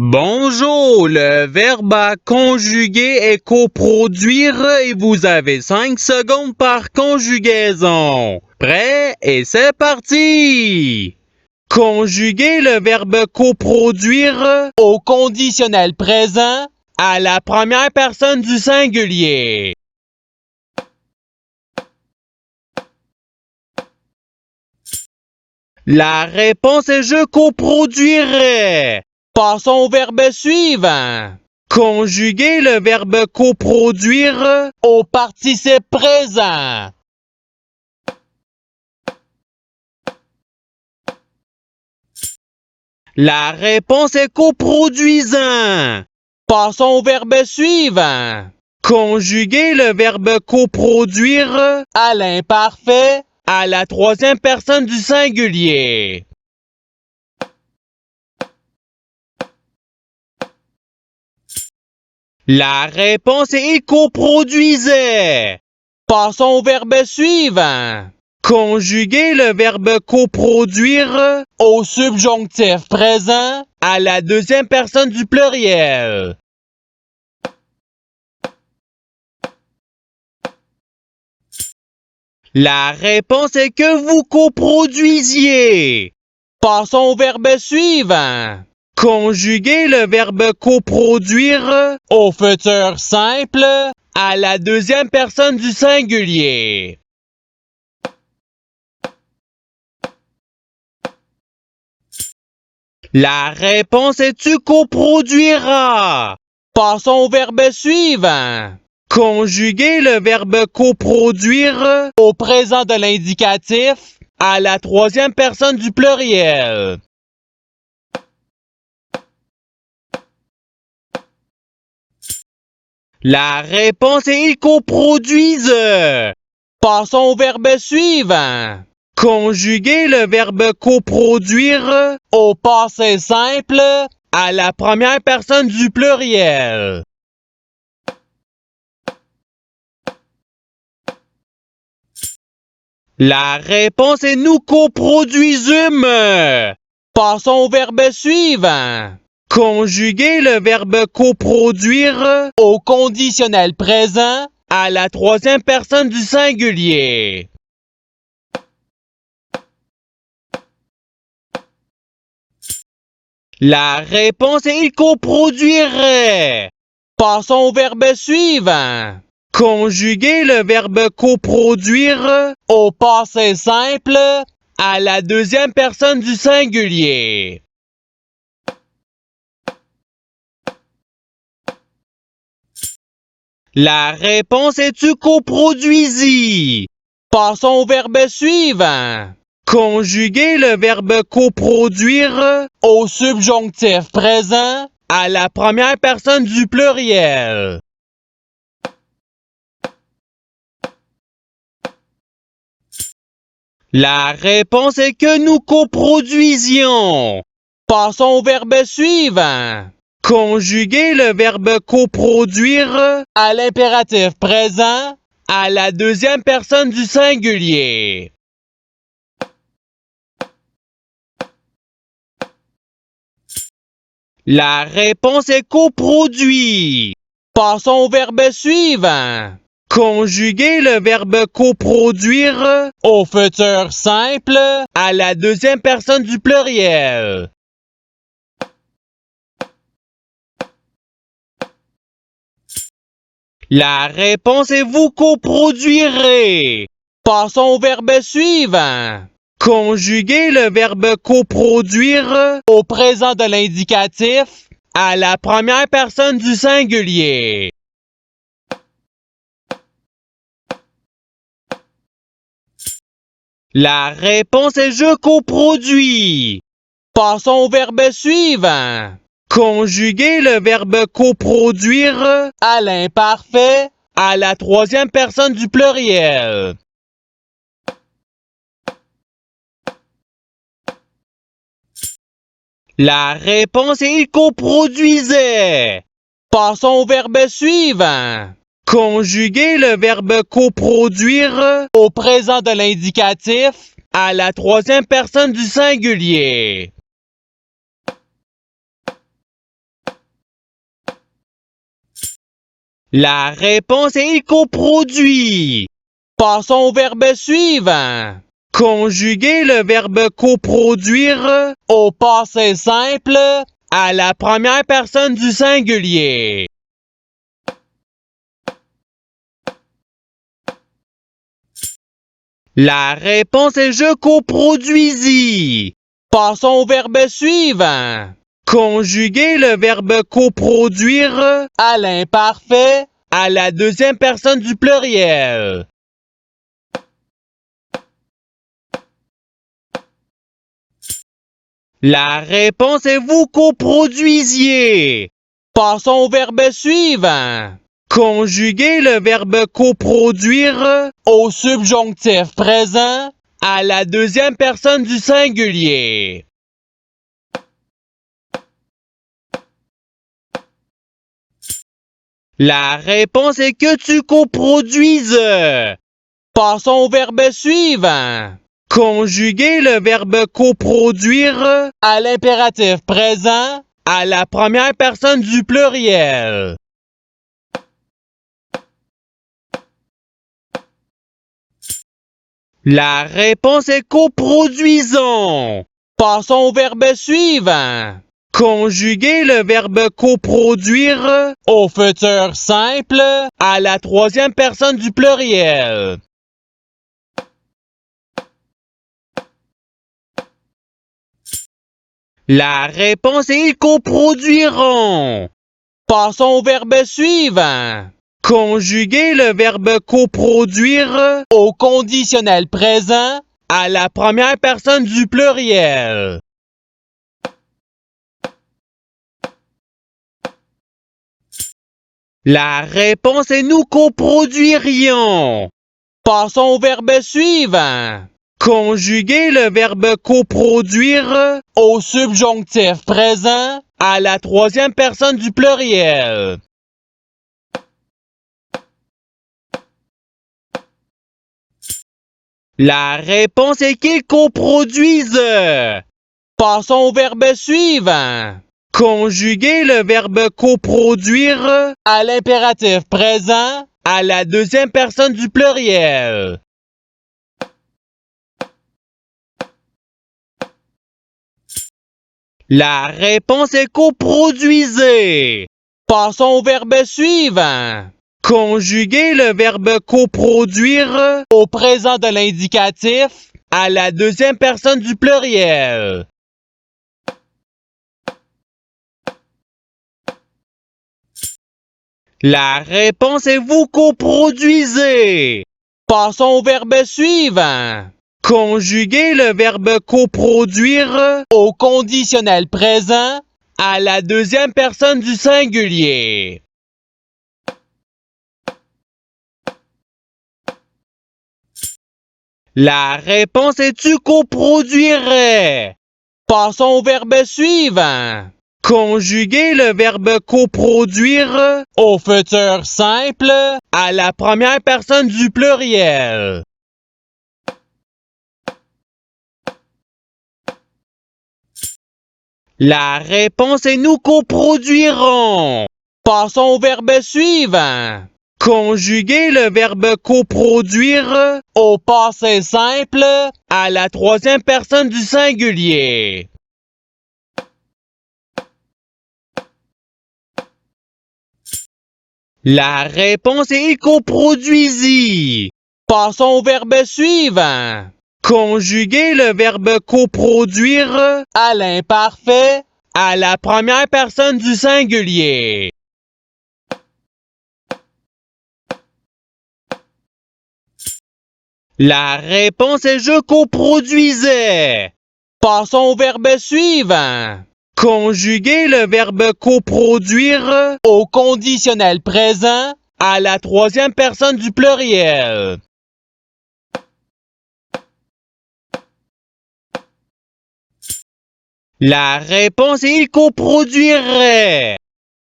Bonjour, le verbe à conjuguer est coproduire et vous avez 5 secondes par conjugaison. Prêt? Et c'est parti! Conjuguer le verbe coproduire au conditionnel présent à la première personne du singulier. La réponse est je coproduirais. Passons au verbe suivant. Conjuguer le verbe coproduire au participe présent. La réponse est coproduisant. Passons au verbe suivant. Conjuguer le verbe coproduire à l'imparfait à la troisième personne du singulier. La réponse est il coproduisait. Passons au verbe suivant. Conjuguer le verbe coproduire au subjonctif présent à la deuxième personne du pluriel. La réponse est que vous coproduisiez. Passons au verbe suivant. Conjuguer le verbe coproduire au futur simple à la deuxième personne du singulier. La réponse est tu coproduiras. Passons au verbe suivant. Conjuguer le verbe coproduire au présent de l'indicatif à la troisième personne du pluriel. La réponse est ils coproduisent. Passons au verbe suivant. Conjuguer le verbe coproduire au passé simple à la première personne du pluriel. La réponse est nous coproduisûmes. Passons au verbe suivant. Conjuguer le verbe coproduire au conditionnel présent à la troisième personne du singulier. La réponse est il coproduirait. Passons au verbe suivant. Conjuguer le verbe coproduire au passé simple à la deuxième personne du singulier. La réponse est tu coproduisis. Passons au verbe suivant. Conjuguer le verbe coproduire au subjonctif présent à la première personne du pluriel. La réponse est que nous coproduisions. Passons au verbe suivant. Conjuguer le verbe coproduire à l'impératif présent à la deuxième personne du singulier. La réponse est coproduit. Passons au verbe suivant. Conjuguer le verbe coproduire au futur simple à la deuxième personne du pluriel. La réponse est vous coproduirez. Passons au verbe suivant. Conjuguer le verbe coproduire au présent de l'indicatif à la première personne du singulier. La réponse est je coproduis. Passons au verbe suivant. Conjuguer le verbe coproduire à l'imparfait à la troisième personne du pluriel. La réponse est il coproduisait. Passons au verbe suivant. Conjuguer le verbe coproduire au présent de l'indicatif à la troisième personne du singulier. La réponse est il coproduit. Passons au verbe suivant. Conjuguer le verbe coproduire au passé simple à la première personne du singulier. La réponse est je coproduisis. Passons au verbe suivant. Conjuguer le verbe coproduire à l'imparfait à la deuxième personne du pluriel. La réponse est vous coproduisiez. Passons au verbe suivant. Conjuguer le verbe coproduire au subjonctif présent à la deuxième personne du singulier. La réponse est que tu coproduises. Passons au verbe suivant. Conjuguer le verbe coproduire à l'impératif présent à la première personne du pluriel. La réponse est coproduisons. Passons au verbe suivant. Conjuguer le verbe coproduire au futur simple à la troisième personne du pluriel. La réponse est ils coproduiront. Passons au verbe suivant. Conjuguer le verbe coproduire au conditionnel présent à la première personne du pluriel. La réponse est nous coproduirions. Passons au verbe suivant. Conjuguer le verbe coproduire au subjonctif présent à la troisième personne du pluriel. La réponse est qu'ils coproduisent. Passons au verbe suivant. Conjuguer le verbe coproduire à l'impératif présent à la deuxième personne du pluriel. La réponse est coproduisez. Passons au verbe suivant. Conjuguer le verbe coproduire au présent de l'indicatif à la deuxième personne du pluriel. La réponse est vous coproduisez. Passons au verbe suivant. Conjuguer le verbe coproduire au conditionnel présent à la deuxième personne du singulier. La réponse est tu coproduirais. Passons au verbe suivant. Conjuguer le verbe coproduire au futur simple à la première personne du pluriel. La réponse est nous coproduirons. Passons au verbe suivant. Conjuguer le verbe coproduire au passé simple à la troisième personne du singulier. La réponse est il coproduisit. Passons au verbe suivant. Conjuguer le verbe coproduire à l'imparfait à la première personne du singulier. La réponse est je coproduisais. Passons au verbe suivant. Conjuguer le verbe coproduire au conditionnel présent à la troisième personne du pluriel. La réponse est il coproduirait.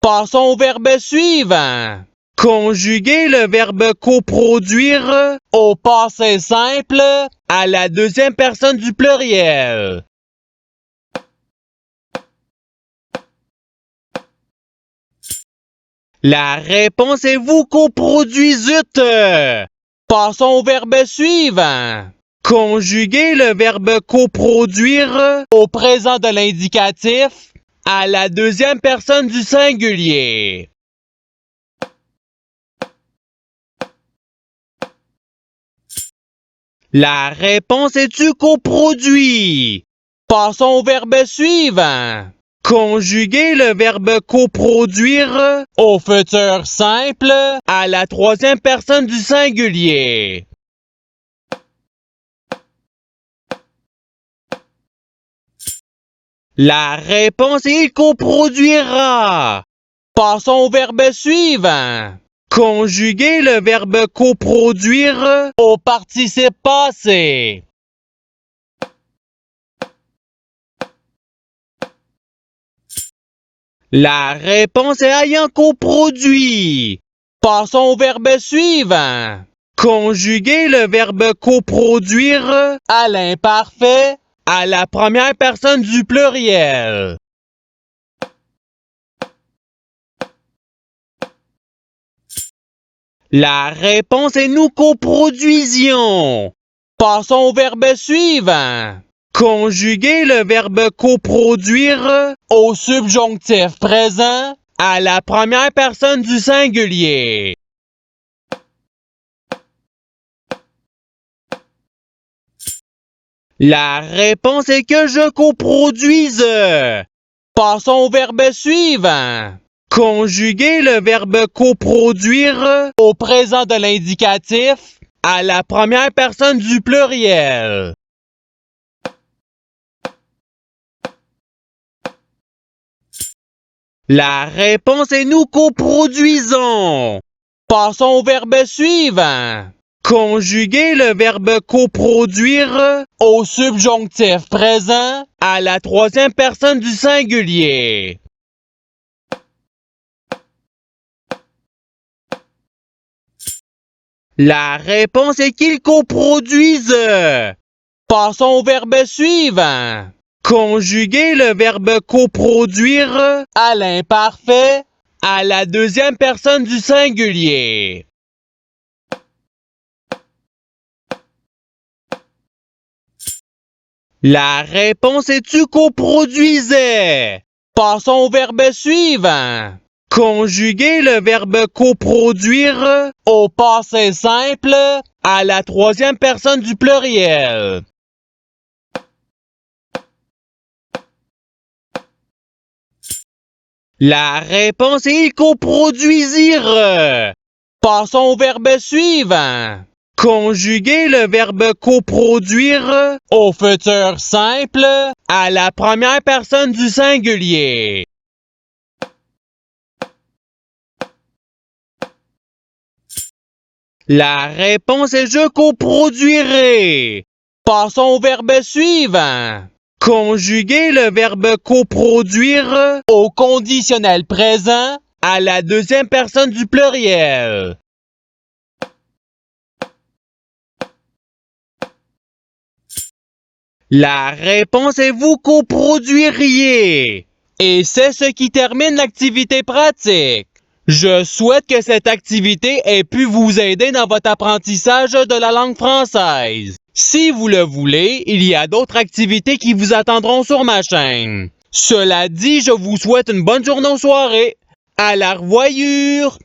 Passons au verbe suivant. Conjuguer le verbe coproduire au passé simple à la deuxième personne du pluriel. La réponse est vous coproduisîtes. Passons au verbe suivant. Conjuguez le verbe coproduire au présent de l'indicatif à la deuxième personne du singulier. La réponse est tu coproduis. Passons au verbe suivant. Conjuguez le verbe coproduire au futur simple à la troisième personne du singulier. La réponse est il coproduira. Passons au verbe suivant. Conjuguez le verbe coproduire au participe passé. La réponse est ayant coproduit. Passons au verbe suivant. Conjuguez le verbe coproduire à l'imparfait à la première personne du pluriel. La réponse est nous coproduisions. Passons au verbe suivant. Conjuguez le verbe coproduire au subjonctif présent à la première personne du singulier. La réponse est que je coproduise. Passons au verbe suivant. Conjuguez le verbe coproduire au présent de l'indicatif à la première personne du pluriel. La réponse est nous coproduisons. Passons au verbe suivant. Conjuguez le verbe coproduire au subjonctif présent à la troisième personne du singulier. La réponse est qu'ils coproduisent. Passons au verbe suivant. Conjuguez le verbe coproduire à l'imparfait à la deuxième personne du singulier. La réponse est tu coproduisais. Passons au verbe suivant. Conjuguez le verbe coproduire au passé simple à la troisième personne du pluriel. La réponse est il coproduisirent. Passons au verbe suivant. Conjuguez le verbe coproduire au futur simple à la première personne du singulier. La réponse est je coproduirai. Passons au verbe suivant. Conjuguez le verbe coproduire au conditionnel présent à la deuxième personne du pluriel. La réponse est vous coproduiriez. Et c'est ce qui termine l'activité pratique. Je souhaite que cette activité ait pu vous aider dans votre apprentissage de la langue française. Si vous le voulez, il y a d'autres activités qui vous attendront sur ma chaîne. Cela dit, je vous souhaite une bonne journée ou soirée. À la revoyure!